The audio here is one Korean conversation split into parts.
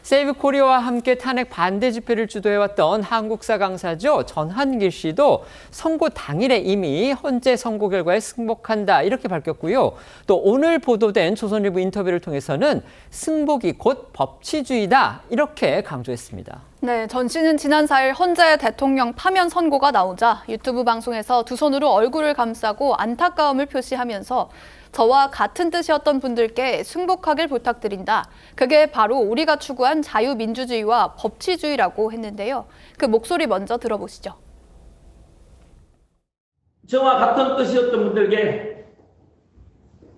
세이브 코리아와 함께 탄핵 반대 집회를 주도해왔던 한국사 강사죠. 전한길 씨도 선고 당일에 이미 헌재 선고 결과에 승복한다 이렇게 밝혔고요. 또 오늘 보도된 조선일보 인터뷰를 통해서는 승복이 곧 법치주의다 이렇게 강조했습니다. 네, 전 씨는 지난 4일 헌재 대통령 파면 선고가 나오자 유튜브 방송에서 두 손으로 얼굴을 감싸고 안타까움을 표시하면서 저와 같은 뜻이었던 분들께 승복하길 부탁드린다. 그게 바로 우리가 추구한 자유민주주의와 법치주의라고 했는데요. 그 목소리 먼저 들어보시죠. 저와 같은 뜻이었던 분들께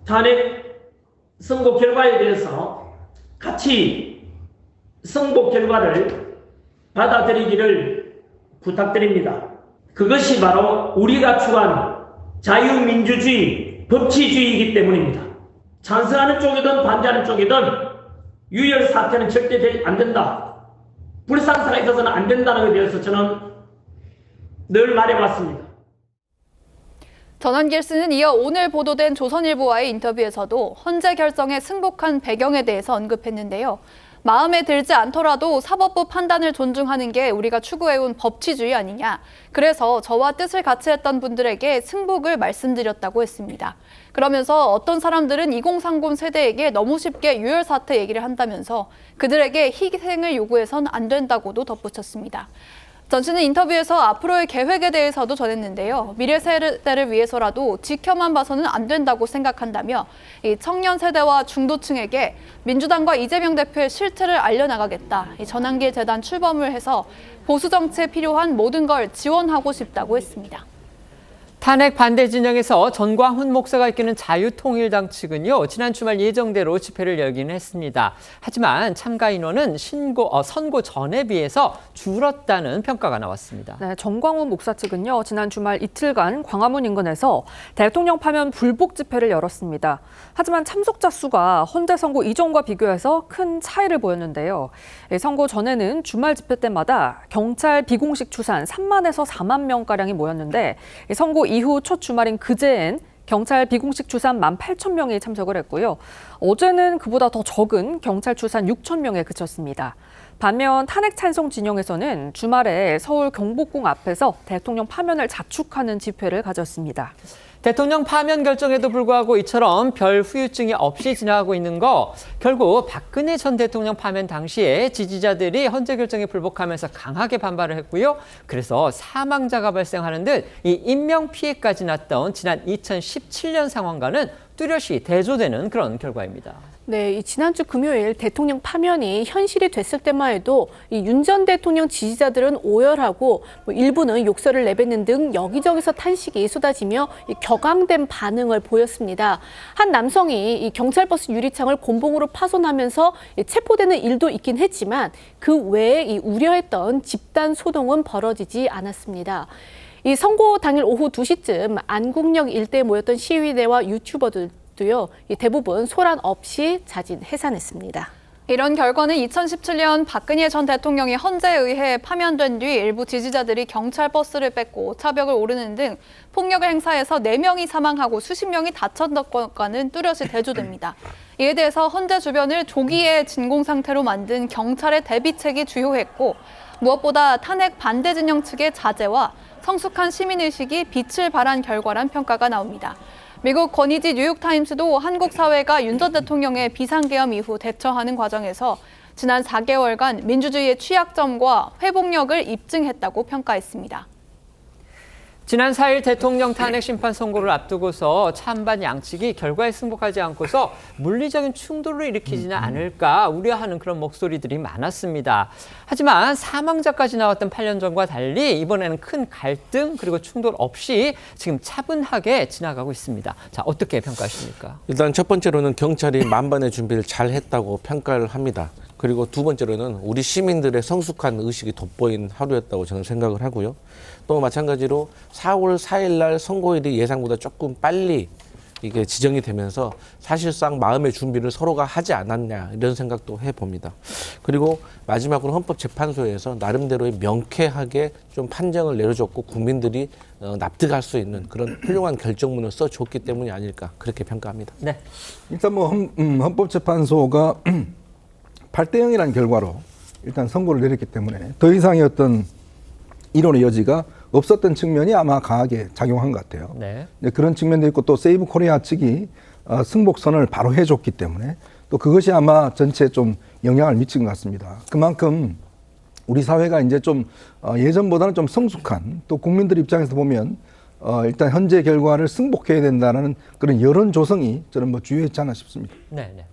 탄핵 선고 결과에 대해서 같이 승복 결과를 받아들이기를 부탁드립니다. 그것이 바로 우리가 추구한 자유민주주의, 법치주의이기 때문입니다. 찬성하는 쪽이든 반대하는 쪽이든 유혈 사태는 절대 안 된다. 불상사가 있어서는 안 된다는 것에 대해서 저는 늘 말해왔습니다. 전한길 씨는 이어 오늘 보도된 조선일보와의 인터뷰에서도 헌재 결정에 승복한 배경에 대해서 언급했는데요. 마음에 들지 않더라도 사법부 판단을 존중하는 게 우리가 추구해온 법치주의 아니냐. 그래서 저와 뜻을 같이 했던 분들에게 승복을 말씀드렸다고 했습니다. 그러면서 어떤 사람들은 2030 세대에게 너무 쉽게 유혈 사태 얘기를 한다면서 그들에게 희생을 요구해선 안 된다고도 덧붙였습니다. 전 씨는 인터뷰에서 앞으로의 계획에 대해서도 전했는데요. 미래 세대를 위해서라도 지켜만 봐서는 안 된다고 생각한다며 이 청년 세대와 중도층에게 민주당과 이재명 대표의 실태를 알려나가겠다. 이 전한길 재단 출범을 해서 보수 정치에 필요한 모든 걸 지원하고 싶다고 했습니다. 탄핵 반대 진영에서 전광훈 목사가 이끄는 자유통일당 측은요, 지난 주말 예정대로 집회를 열기는 했습니다. 하지만 참가 인원은 선고 전에 비해서 줄었다는 평가가 나왔습니다. 네, 전광훈 목사 측은요, 지난 주말 이틀간 광화문 인근에서 대통령 파면 불복 집회를 열었습니다. 하지만 참석자 수가 헌재 선고 이전과 비교해서 큰 차이를 보였는데요. 선고 전에는 주말 집회 때마다 경찰 비공식 추산 3만에서 4만 명가량이 모였는데 선고 이후 첫 주말인 그제엔 경찰 비공식 추산 18,000명이 참석을 했고요. 어제는 그보다 더 적은 경찰 추산 6,000명에 그쳤습니다. 반면 탄핵 찬성 진영에서는 주말에 서울 경복궁 앞에서 대통령 파면을 자축하는 집회를 가졌습니다. 대통령 파면 결정에도 불구하고 이처럼 별 후유증이 없이 지나가고 있는 거, 결국 박근혜 전 대통령 파면 당시에 지지자들이 헌재 결정에 불복하면서 강하게 반발을 했고요. 그래서 사망자가 발생하는 듯 이 인명피해까지 났던 지난 2017년 상황과는 뚜렷이 대조되는 그런 결과입니다. 네, 이 지난주 금요일 대통령 파면이 현실이 됐을 때만 해도 이 윤 전 대통령 지지자들은 오열하고 일부는 욕설을 내뱉는 등 여기저기서 탄식이 쏟아지며 이 격앙된 반응을 보였습니다. 한 남성이 이 경찰버스 유리창을 곤봉으로 파손하면서 체포되는 일도 있긴 했지만 그 외에 이 우려했던 집단 소동은 벌어지지 않았습니다. 이 선고 당일 오후 2시쯤 안국역 일대에 모였던 시위대와 유튜버들 대부분 소란 없이 자진 해산했습니다. 이런 결과는 2017년 박근혜 전 대통령이 헌재에 의해 파면된 뒤 일부 지지자들이 경찰 버스를 뺏고 차벽을 오르는 등 폭력을 행사해서 4명이 사망하고 수십 명이 다쳤던 것과는 뚜렷이 대조됩니다. 이에 대해서 헌재 주변을 조기에 진공 상태로 만든 경찰의 대비책이 주요했고 무엇보다 탄핵 반대 진영 측의 자제와 성숙한 시민의식이 빛을 발한 결과란 평가가 나옵니다. 미국 권위지 뉴욕타임스도 한국 사회가 윤 전 대통령의 비상계엄 이후 대처하는 과정에서 지난 4개월간 민주주의의 취약점과 회복력을 입증했다고 평가했습니다. 지난 4일 대통령 탄핵 심판 선고를 앞두고서 찬반 양측이 결과에 승복하지 않고서 물리적인 충돌을 일으키지는 않을까 우려하는 그런 목소리들이 많았습니다. 하지만 사망자까지 나왔던 8년 전과 달리 이번에는 큰 갈등 그리고 충돌 없이 지금 차분하게 지나가고 있습니다. 자, 어떻게 평가하십니까? 일단 첫 번째로는 경찰이 만반의 준비를 잘 했다고 평가를 합니다. 그리고 두 번째로는 우리 시민들의 성숙한 의식이 돋보인 하루였다고 저는 생각을 하고요. 또 마찬가지로 4월 4일 날 선고일이 예상보다 조금 빨리 이게 지정이 되면서 사실상 마음의 준비를 서로가 하지 않았냐 이런 생각도 해봅니다. 그리고 마지막으로 헌법재판소에서 나름대로의 명쾌하게 좀 판정을 내려줬고 국민들이 납득할 수 있는 그런 훌륭한 결정문을 써줬기 때문이 아닐까 그렇게 평가합니다. 네. 일단 뭐 헌법재판소가 8대 0이라는 결과로 일단 선고를 내렸기 때문에 더 이상의 어떤 이론의 여지가 없었던 측면이 아마 강하게 작용한 것 같아요. 네. 그런 측면도 있고 또 세이브 코리아 측이 승복선을 바로 해줬기 때문에 또 그것이 아마 전체에 좀 영향을 미친 것 같습니다. 그만큼 우리 사회가 이제 좀 예전보다는 좀 성숙한, 또 국민들 입장에서 보면 일단 현재 결과를 승복해야 된다는 그런 여론 조성이 저는 뭐 주요했지 않나 싶습니다. 네, 네.